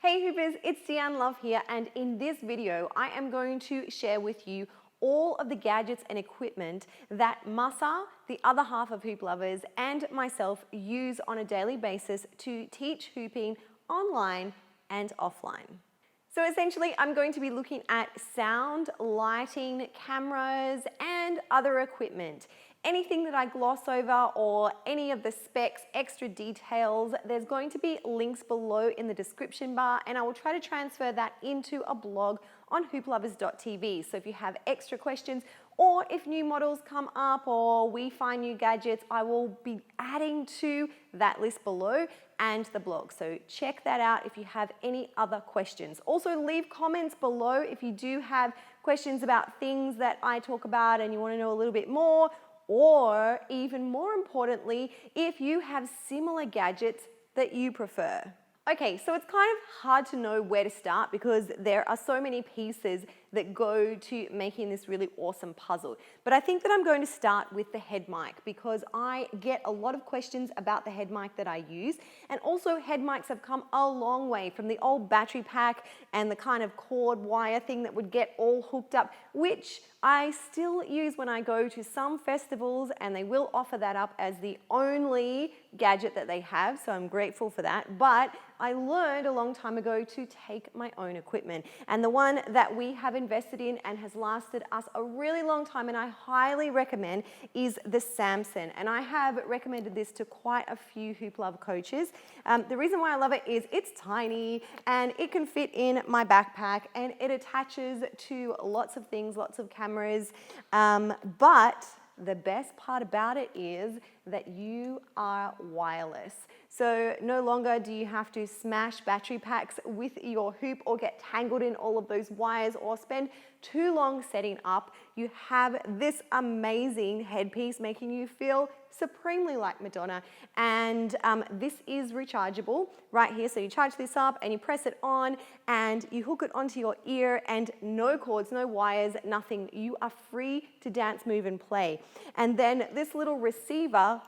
Hey Hoopers, it's Deanne Love here, and in this video I am going to share with you all of the gadgets and equipment that Masa, the other half of Hoop Lovers, and myself use on a daily basis to teach hooping online and offline. So essentially I'm going to be looking at sound, lighting, cameras, and other equipment. Anything that I gloss over or any of the specs, extra details, there's going to be links below in the description bar, and I will try to transfer that into a blog on hooplovers.tv. So if you have extra questions or if new models come up or we find new gadgets, I will be adding to that list below and the blog. So check that out if you have any other questions. Also leave comments below if you do have questions about things that I talk about and you want to know a little bit more, or even more importantly, if you have similar gadgets that you prefer. Okay, so it's kind of hard to know where to start because there are so many pieces that go to making this really awesome puzzle. But I think that I'm going to start with the head mic because I get a lot of questions about the head mic that I use. And also head mics have come a long way from the old battery pack and the kind of cord wire thing that would get all hooked up, which I still use when I go to some festivals, and they will offer that up as the only gadget that they have, so I'm grateful for that. But I learned a long time ago to take my own equipment, and the one that we have invested in and has lasted us a really long time and I highly recommend is the Samson, and I have recommended this to quite a few Hoop Love coaches. The reason why I love it is it's tiny and it can fit in my backpack and it attaches to lots of things, lots of cameras, but the best part about it is that you are wireless. So no longer do you have to smash battery packs with your hoop or get tangled in all of those wires or spend too long setting up. You have this amazing headpiece making you feel supremely like Madonna, and this is rechargeable right here. So you charge this up and you press it on and you hook it onto your ear, and no cords, no wires, nothing. You are free to dance, move and play. And then this little receiver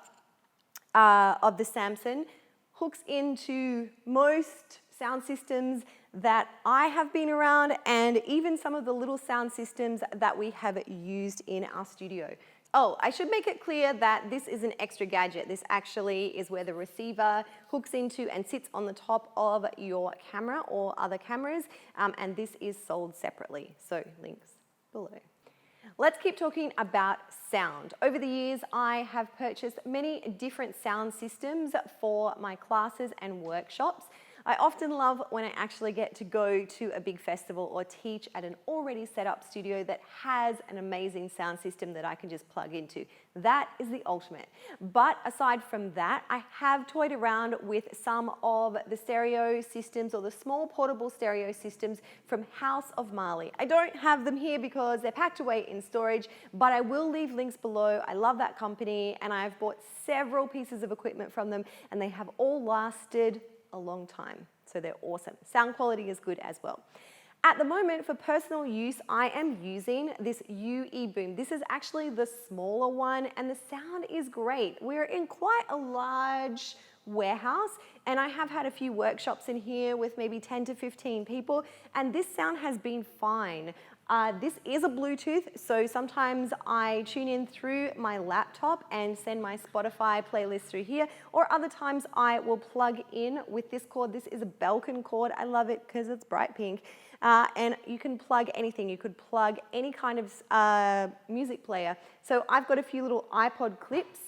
of the Samson hooks into most sound systems that I have been around, and even some of the little sound systems that we have used in our studio. Oh, I should make it clear that this is an extra gadget. This actually is where the receiver hooks into and sits on the top of your camera or other cameras, and this is sold separately. So links below. Let's keep talking about sound. Over the years, I have purchased many different sound systems for my classes and workshops. I often love when I actually get to go to a big festival or teach at an already set up studio that has an amazing sound system that I can just plug into. That is the ultimate. But aside from that, I have toyed around with some of the stereo systems or the small portable stereo systems from House of Marley. I don't have them here because they're packed away in storage, but I will leave links below. I love that company and I've bought several pieces of equipment from them, and they have all lasted a long time. So they're awesome. Sound quality is good as well. At the moment, for personal use, I am using this UE Boom. This is actually the smaller one and the sound is great. We're in quite a large warehouse and I have had a few workshops in here with maybe 10 to 15 people, and this sound has been fine. This is a Bluetooth, so sometimes I tune in through my laptop and send my Spotify playlist through here, or other times I will plug in with this cord. This is a Belkin cord. I love it because it's bright pink, and you can plug anything. You could plug any kind of music player. So I've got a few little iPod clips,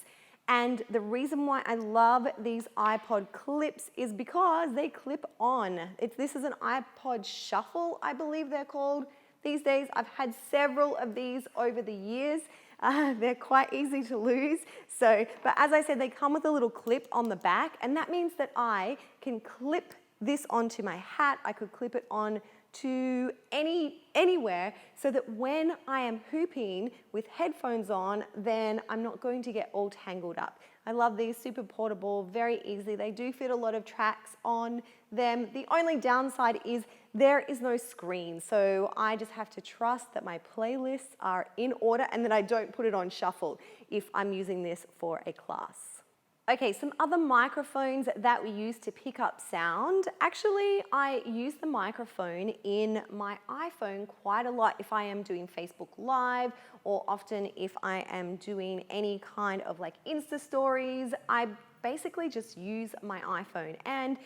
and the reason why I love these iPod clips is because they clip on. This is an iPod Shuffle, I believe they're called. These days, I've had several of these over the years. They're quite easy to lose. But as I said, they come with a little clip on the back, and that means that I can clip this onto my hat. I could clip it on to anywhere, so that when I am hooping with headphones on, then I'm not going to get all tangled up. I love these, super portable, very easy. They do fit a lot of tracks on them. The only downside is there is no screen, so I just have to trust that my playlists are in order and that I don't put it on shuffle if I'm using this for a class. Okay, some other microphones that we use to pick up sound. Actually, I use the microphone in my iPhone quite a lot if I am doing Facebook Live, or often if I am doing any kind of like Insta stories. I basically just use my iPhone, and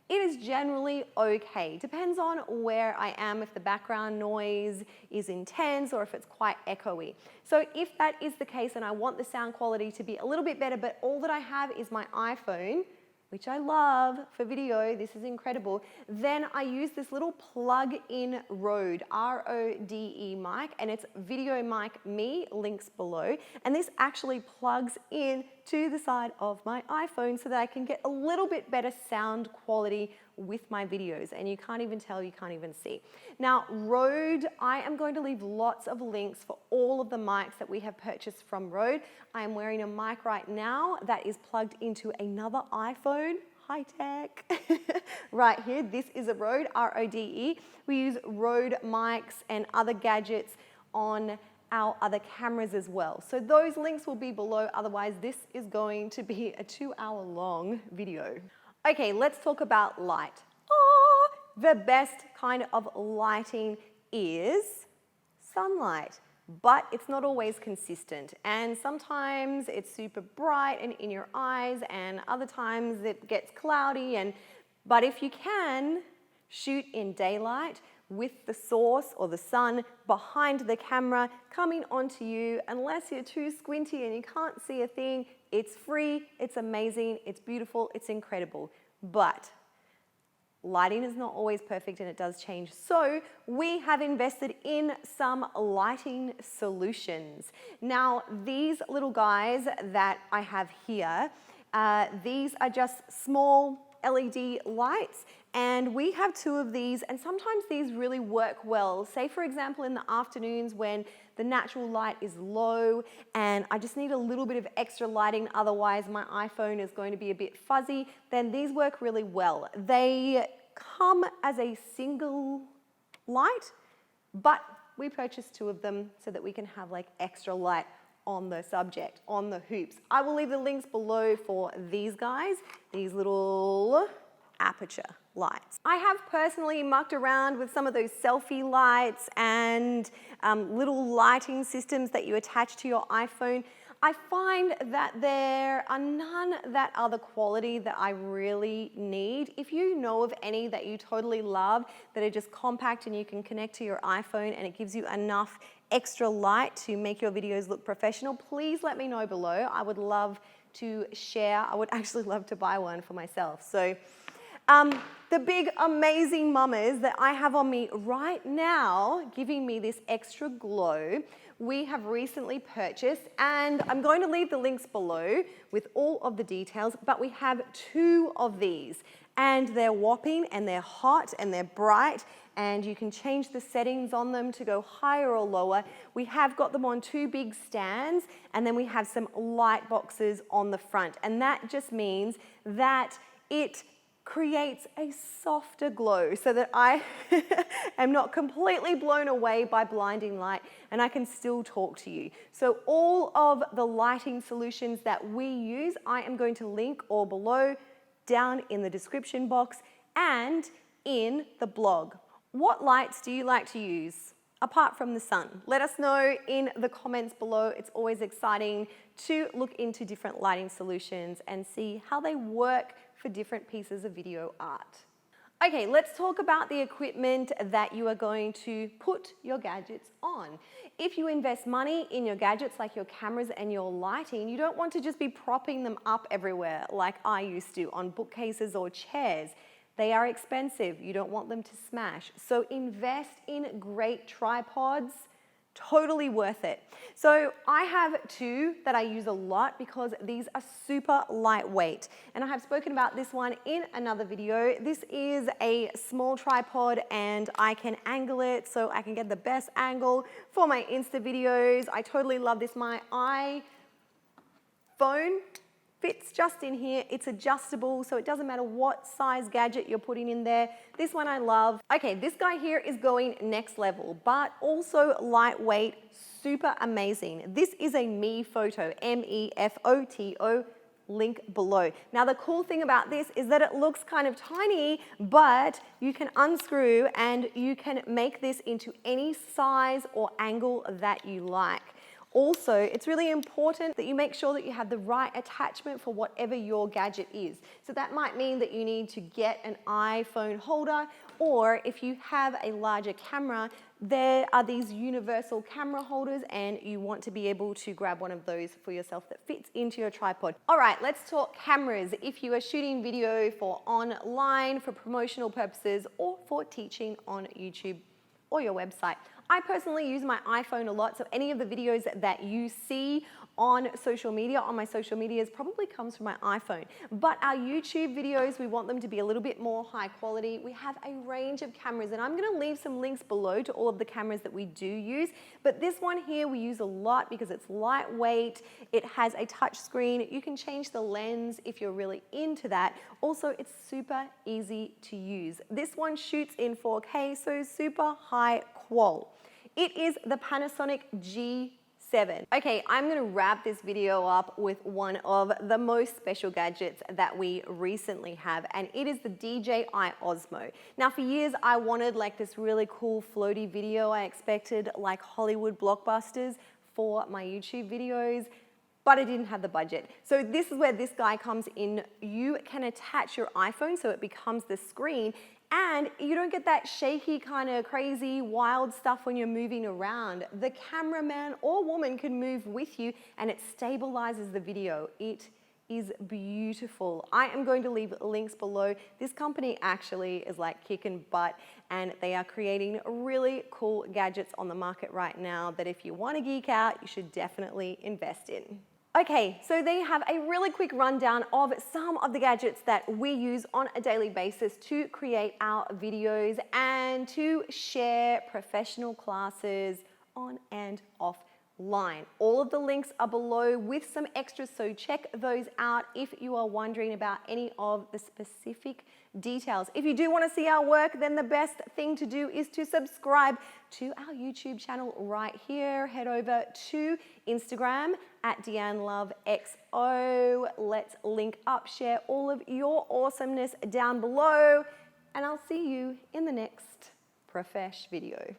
it is generally okay. Depends on where I am, if the background noise is intense or if it's quite echoey. So if that is the case and I want the sound quality to be a little bit better, but all that I have is my iPhone, which I love for video, this is incredible, then I use this little plug-in Rode, R-O-D-E mic, and it's Video Mic Me, links below. And this actually plugs in to the side of my iPhone so that I can get a little bit better sound quality with my videos, and you can't even tell, you can't even see. Now, Rode, I am going to leave lots of links for all of the mics that we have purchased from Rode. I am wearing a mic right now that is plugged into another iPhone, high tech, right here. This is a Rode, R-O-D-E. We use Rode mics and other gadgets on our other cameras as well. So those links will be below, otherwise this is going to be a 2-hour long video. Okay, let's talk about light. The best kind of lighting is sunlight, but it's not always consistent. And sometimes it's super bright and in your eyes, and other times it gets cloudy. But if you can, shoot in daylight with the source or the sun behind the camera coming onto you. Unless you're too squinty and you can't see a thing, it's free, it's amazing, it's beautiful, it's incredible. But lighting is not always perfect and it does change. So we have invested in some lighting solutions. Now, these little guys that I have here, these are just small LED lights, and we have 2 of these, and sometimes these really work well. Say for example in the afternoons when the natural light is low and I just need a little bit of extra lighting, otherwise my iPhone is going to be a bit fuzzy, then these work really well. They come as a single light, but we purchased 2 of them so that we can have like extra light on the subject, on the hoops. I will leave the links below for these guys, these little aperture lights. I have personally mucked around with some of those selfie lights and little lighting systems that you attach to your iPhone. I find that there are none that are the quality that I really need. If you know of any that you totally love, that are just compact and you can connect to your iPhone and it gives you enough extra light to make your videos look professional, please let me know below. I would love to share. I would actually love to buy one for myself. So the big amazing mamas that I have on me right now, giving me this extra glow, we have recently purchased, and I'm going to leave the links below with all of the details, but we have 2 of these, and they're whopping and they're hot and they're bright, and you can change the settings on them to go higher or lower. We have got them on 2 big stands, and then we have some light boxes on the front, and that just means that it creates a softer glow so that I am not completely blown away by blinding light and I can still talk to you. So all of the lighting solutions that we use, I am going to link all below, down in the description box and in the blog. What lights do you like to use apart from the sun? Let us know in the comments below. It's always exciting to look into different lighting solutions and see how they work for different pieces of video art. Okay, let's talk about the equipment that you are going to put your gadgets on. If you invest money in your gadgets like your cameras and your lighting, you don't want to just be propping them up everywhere like I used to on bookcases or chairs. They are expensive. You don't want them to smash. So invest in great tripods. Totally worth it. So I have 2 that I use a lot because these are super lightweight. And I have spoken about this one in another video. This is a small tripod and I can angle it so I can get the best angle for my Insta videos. I totally love this. My iPhone fits just in here. It's adjustable, so it doesn't matter what size gadget you're putting in there. This one I love. Okay, this guy here is going next level, but also lightweight, super amazing. This is a MeFOTO, M-E-F-O-T-O link below. Now the cool thing about this is that it looks kind of tiny, but you can unscrew and you can make this into any size or angle that you like. Also, it's really important that you make sure that you have the right attachment for whatever your gadget is. So that might mean that you need to get an iPhone holder, or if you have a larger camera, there are these universal camera holders and you want to be able to grab one of those for yourself that fits into your tripod. All right, let's talk cameras. If you are shooting video for online, for promotional purposes, or for teaching on YouTube or your website. I personally use my iPhone a lot, so any of the videos that you see on social media, on my social medias, probably comes from my iPhone. But our YouTube videos, we want them to be a little bit more high quality. We have a range of cameras, and I'm gonna leave some links below to all of the cameras that we do use. But this one here we use a lot because it's lightweight, it has a touch screen, you can change the lens if you're really into that. Also, it's super easy to use. This one shoots in 4K, so super high qual. It is the Panasonic G7. Okay, I'm gonna wrap this video up with one of the most special gadgets that we recently have, and it is the DJI Osmo. Now for years I wanted like this really cool floaty video. I expected like Hollywood blockbusters for my YouTube videos, but I didn't have the budget. So this is where this guy comes in. You can attach your iPhone so it becomes the screen, and you don't get that shaky kind of crazy wild stuff when you're moving around. The cameraman or woman can move with you and it stabilizes the video. It is beautiful. I am going to leave links below. This company actually is like kicking butt, and they are creating really cool gadgets on the market right now that if you want to geek out, you should definitely invest in. Okay, so there you have a really quick rundown of some of the gadgets that we use on a daily basis to create our videos and to share professional classes on and offline. All of the links are below with some extras, so check those out if you are wondering about any of the specific details. If you do want to see our work, then the best thing to do is to subscribe to our YouTube channel right here. Head over to Instagram at DeanneLoveXO. Let's link up, share all of your awesomeness down below, and I'll see you in the next Profesh video.